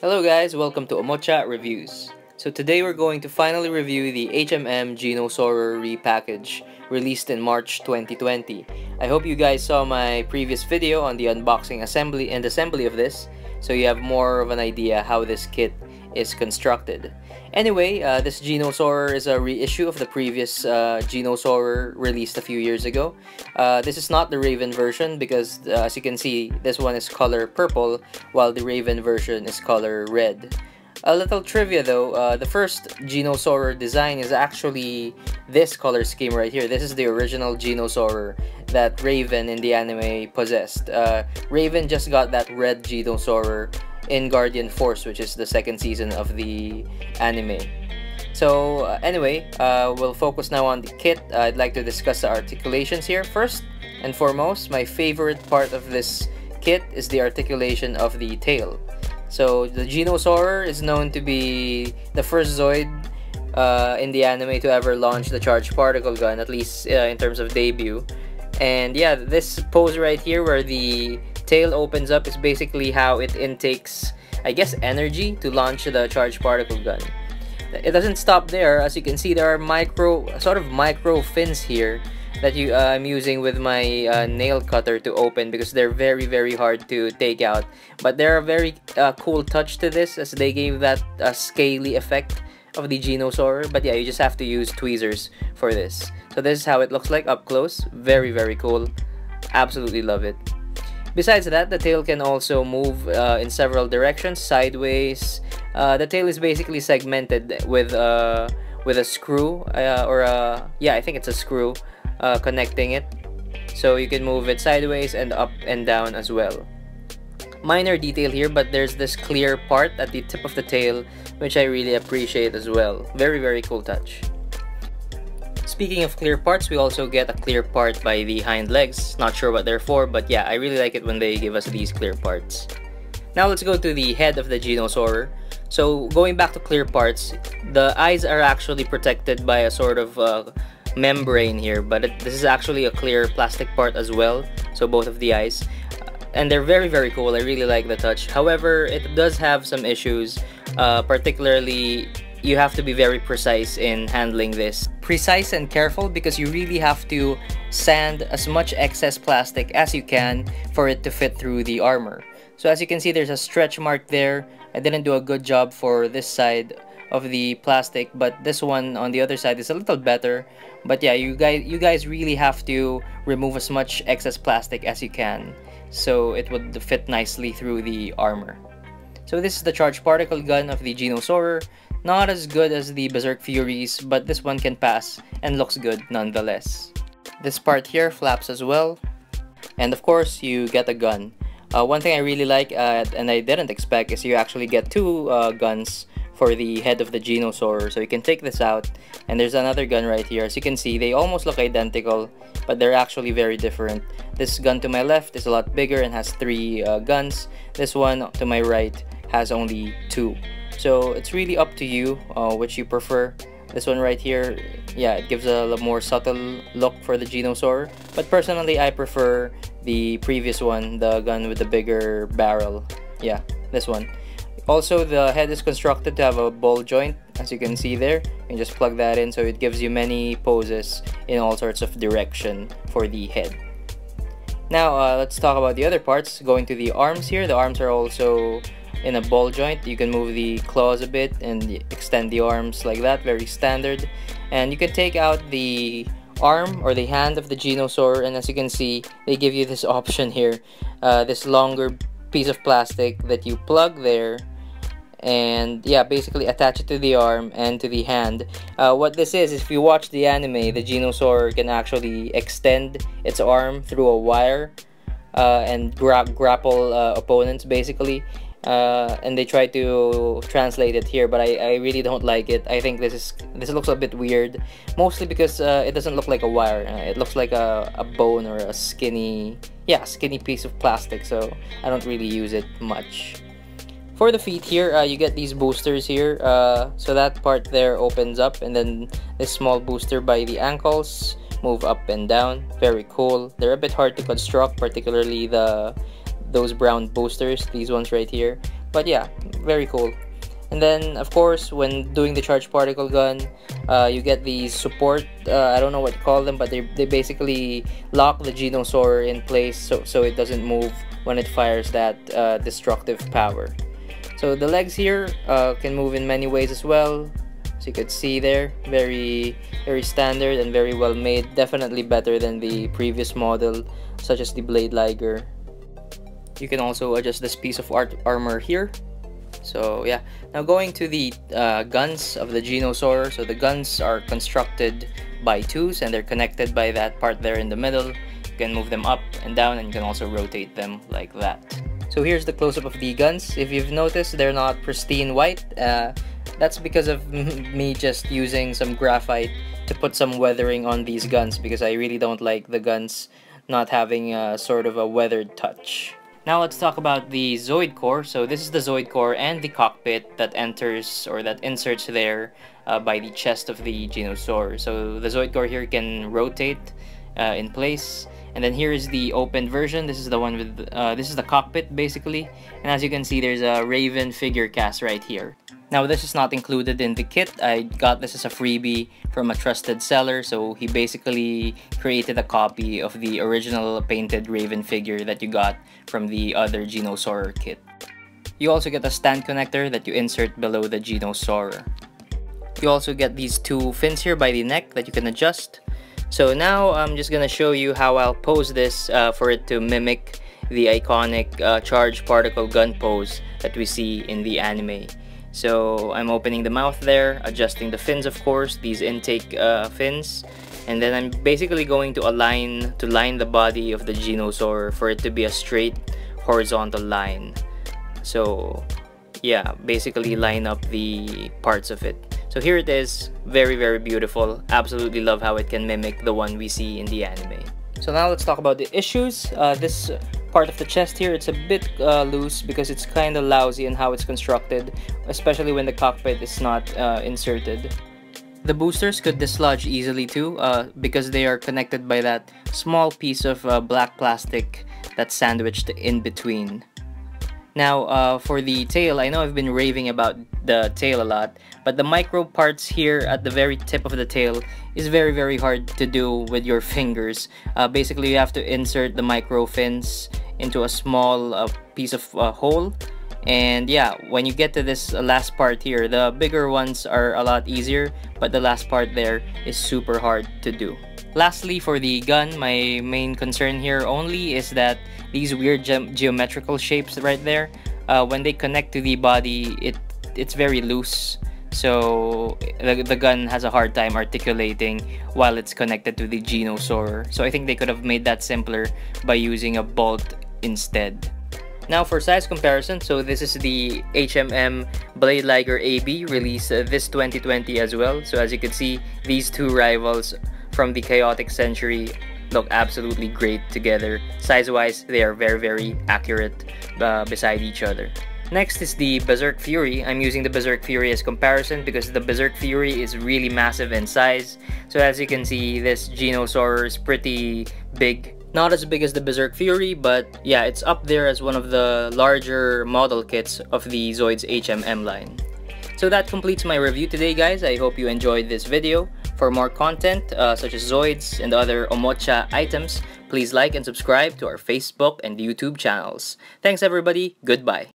Hello guys, welcome to Omocha Reviews. So today we're going to finally review the HMM Genozorr repackage released in March 2020. I hope you guys saw my previous video on the unboxing assembly of this, so you have more of an idea how this kit is constructed. Anyway, this Genozorr is a reissue of the previous Genozorr released a few years ago. This is not the Raven version because as you can see, this one is color purple while the Raven version is color red. A little trivia though, the first Genozorr design is actually this color scheme right here. This is the original Genozorr that Raven in the anime possessed. Raven just got that red Genozorr in Guardian Force, which is the second season of the anime. So anyway, we'll focus now on the kit. I'd like to discuss the articulations here. First and foremost, my favorite part of this kit is the articulation of the tail. So the Genozorr is known to be the first Zoid in the anime to ever launch the charged particle gun, at least in terms of debut. And yeah, this pose right here where the tail opens up is basically how it intakes, I guess, energy to launch the charged particle gun. It doesn't stop there. As you can see, there are micro fins here that I'm using with my nail cutter to open because they're very hard to take out. But they're a very cool touch to this, as they gave that scaly effect of the Genozorr. But yeah, you just have to use tweezers for this. So this is how it looks like up close. Very cool. Absolutely love it. Besides that, the tail can also move in several directions, sideways. The tail is basically segmented with a screw yeah, I think it's a screw connecting it. So you can move it sideways and up and down as well. Minor detail here, but there's this clear part at the tip of the tail, which I really appreciate as well. Very cool touch. Speaking of clear parts, we also get a clear part by the hind legs. Not sure what they're for, but yeah, I really like it when they give us these clear parts. Now let's go to the head of the Genozorr. So going back to clear parts, the eyes are actually protected by a sort of membrane here, but this is actually a clear plastic part as well, so both of the eyes. And they're very cool. I really like the touch. However, it does have some issues, particularly you have to be very precise in handling this. Precise and careful because you really have to sand as much excess plastic as you can for it to fit through the armor. So as you can see, there's a stretch mark there. I didn't do a good job for this side of the plastic, but this one on the other side is a little better. But yeah, you guys really have to remove as much excess plastic as you can so it would fit nicely through the armor. So this is the charged particle gun of the Genozorr. Not as good as the Berserk Furies, but this one can pass and looks good nonetheless. This part here flaps as well. And of course, you get a gun. One thing I really like, and I didn't expect, is you actually get two guns for the head of the Genozorr. So you can take this out, and there's another gun right here. As you can see, they almost look identical, but they're actually very different. This gun to my left is a lot bigger and has 3 guns. This one to my right has only 2. So it's really up to you which you prefer. This one right here, yeah, it gives a more subtle look for the Genozorr. But personally, I prefer the previous one, the gun with the bigger barrel. Yeah, this one. Also, the head is constructed to have a ball joint, as you can see there. You can just plug that in, so it gives you many poses in all sorts of direction for the head. Now, let's talk about the other parts. Going to the arms here, the arms are also in a ball joint. You can move the claws a bit and extend the arms like that, very standard. And you can take out the arm or the hand of the Genozorr, and as you can see, they give you this option here, this longer piece of plastic that you plug there, and yeah, basically attach it to the arm and to the hand. What this is, if you watch the anime, the Genozorr can actually extend its arm through a wire and grapple opponents basically. And they try to translate it here, but I really don't like it. I think this looks a bit weird, mostly because it doesn't look like a wire. It looks like a bone or a skinny piece of plastic, so I don't really use it much. For the feet here, you get these boosters here, so that part there opens up, and then this small booster by the ankles move up and down. Very cool. They're a bit hard to construct, particularly those brown boosters, these ones right here, But yeah, very cool. And then, of course, when doing the charged particle gun, you get these support, I don't know what to call them, but they basically lock the Genosaur in place so it doesn't move when it fires that destructive power. So the legs here can move in many ways as well. So you could see there, very standard and very well made. Definitely better than the previous model, such as the Blade Liger. You can also adjust this piece of armor here. So yeah, now going to the guns of the Genosaur. So the guns are constructed by twos and they're connected by that part there in the middle. You can move them up and down, and you can also rotate them like that. So here's the close-up of the guns. If you've noticed, they're not pristine white. That's because of me just using some graphite to put some weathering on these guns, because I really don't like the guns not having sort of a weathered touch. Now let's talk about the Zoid Core. So this is the Zoid Core and the cockpit that enters or that inserts there by the chest of the Genosaur. So the Zoid Core here can rotate in place. And then here is the opened version. This is the one with, this is the cockpit basically. And as you can see, there's a Raven figure cast right here. Now this is not included in the kit. I got this as a freebie from a trusted seller. So he basically created a copy of the original painted Raven figure that you got from the other Genosaur kit. You also get a stand connector that you insert below the Genosaur. You also get these two fins here by the neck that you can adjust. So now I'm just gonna show you how I'll pose this for it to mimic the iconic charged particle gun pose that we see in the anime. So I'm opening the mouth there, adjusting the fins, of course, these intake fins, and then I'm basically going to line the body of the Genosaur for it to be a straight horizontal line. So yeah, basically line up the parts of it. So here it is, very beautiful. Absolutely love how it can mimic the one we see in the anime. So now let's talk about the issues. This part of the chest here, it's a bit loose because it's kind of lousy in how it's constructed, especially when the cockpit is not inserted. The boosters could dislodge easily too because they are connected by that small piece of black plastic that's sandwiched in between. Now, for the tail, I know I've been raving about the tail a lot, but the micro parts here at the very tip of the tail is very hard to do with your fingers. Basically, you have to insert the micro fins into a small piece of hole. And yeah, when you get to this last part here, the bigger ones are a lot easier, but the last part there is super hard to do. Lastly, for the gun, my main concern here only is that these weird geometrical shapes right there, when they connect to the body, it's very loose. So the gun has a hard time articulating while it's connected to the Genosaur. So I think they could have made that simpler by using a bolt instead. Now for size comparison, so this is the HMM Blade Liger AB, released this 2020 as well. So as you can see, these two rivals from the Chaotic Century look absolutely great together. Size-wise, they are very accurate beside each other. Next is the Berserk Fury. I'm using the Berserk Fury as comparison because the Berserk Fury is really massive in size. So as you can see, this Genosaur is pretty big. Not as big as the Berserk Fury, but yeah, it's up there as one of the larger model kits of the Zoids HMM line. So that completes my review today, guys. I hope you enjoyed this video. For more content such as Zoids and other Omocha items, please like and subscribe to our Facebook and YouTube channels. Thanks everybody, goodbye.